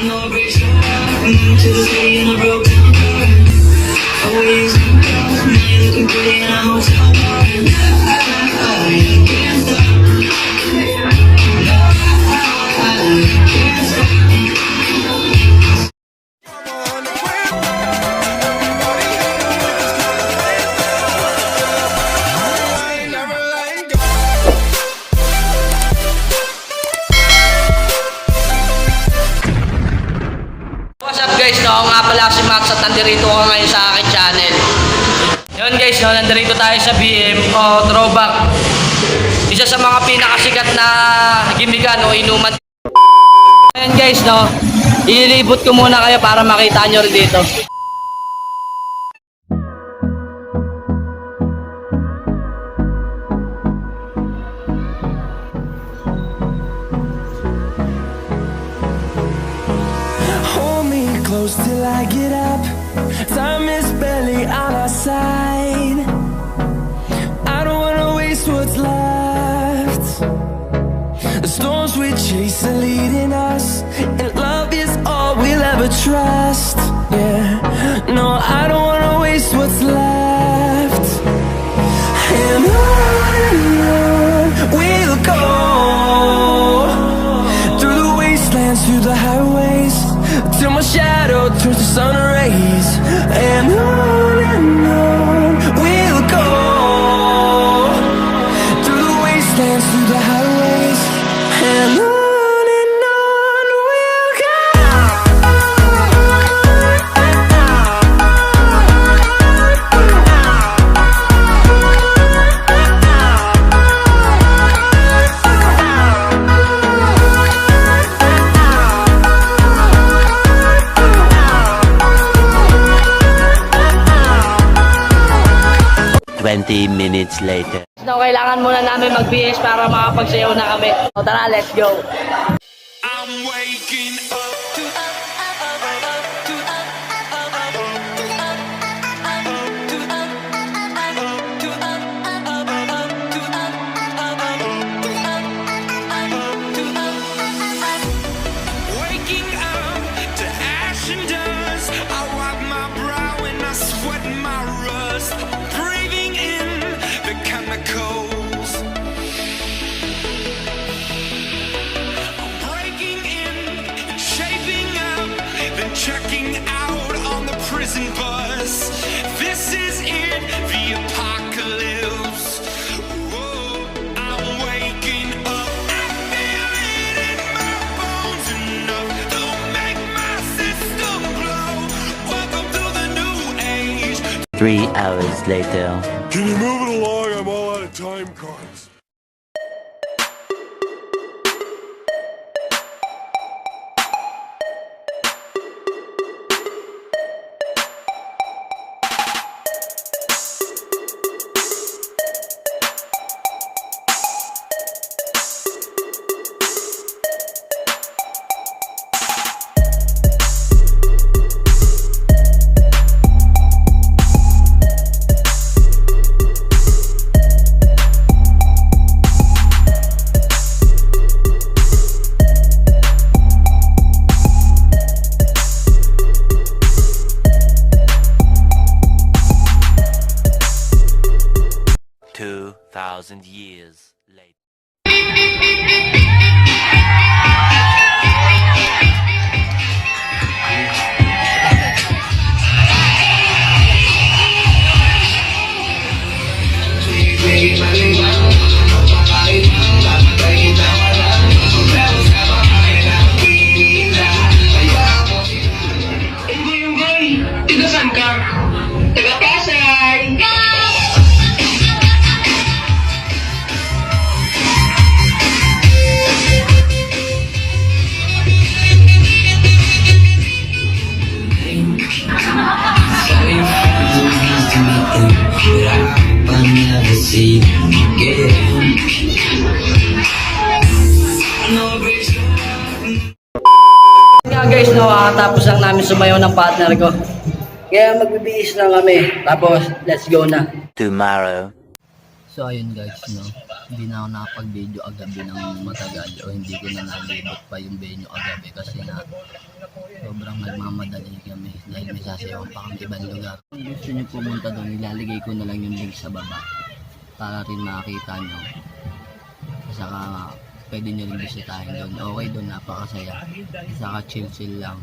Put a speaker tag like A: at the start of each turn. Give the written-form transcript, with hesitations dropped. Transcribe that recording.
A: No bridge to the city in a broke down car. Always now you're looking pretty in a hotel bar. I can't stop.
B: What's up guys, no? Ako nga pala si Max at nandito ako ngayon sa aking channel. Yun guys, no? Nandito tayo sa BM o Throwback. Isa sa mga pinakasikat na gimikan o inuman. Ayan guys, no? Ililibot ko muna kayo para makita nyo rin dito.
C: Close till I get up. Time is barely on our side. I don't wanna waste what's left. The storms we chase are leading us, and love is all we'll ever trust. Yeah, no, I don't wanna waste what's left. And on we'll go, through the wastelands, through the highways, till my shadow turns to sun rays. And on we'll go, through the wastelands, through the highways. And on we'll go.
D: Minutes later.
B: No, kailangan muna namin mag-BS para makapagsayaw na kami. So tara, let's go.
C: I'm waking up. Waking up to ash and dust. I wipe my brow and I sweat my rust. Breathing in the chemicals. I'm breaking in and shaping up, then checking out on the prison bus. This is it, the apocalypse. Whoa, I'm waking up. I feel it in my bones enough to make my system blow. Welcome to the new age.
D: 3 hours later.
E: Can you move it along? I'm all out of time cards.
D: Years later.
F: Tiga saan ka? Taga Pasay!
B: Nga guys, no, tapos lang namin sumayaw ng partner ko. Kaya magbibihis lang kami. Tapos, let's go na.
D: Tomorrow.
B: So ayun guys, no, hindi na ako nakapag-video agabi ng matagal o hindi ko na nalibot pa yung venue agabi kasi na sobrang nagmamadali kami dahil may sasayawan pa kami ibang lugar. Kung gusto nyo pumunta doon, ilalagay ko na lang yung link sa baba para rin makita nyo. Saka pwede nyo rin bisitahin doon. Okay doon, napakasaya. Saka chill lang.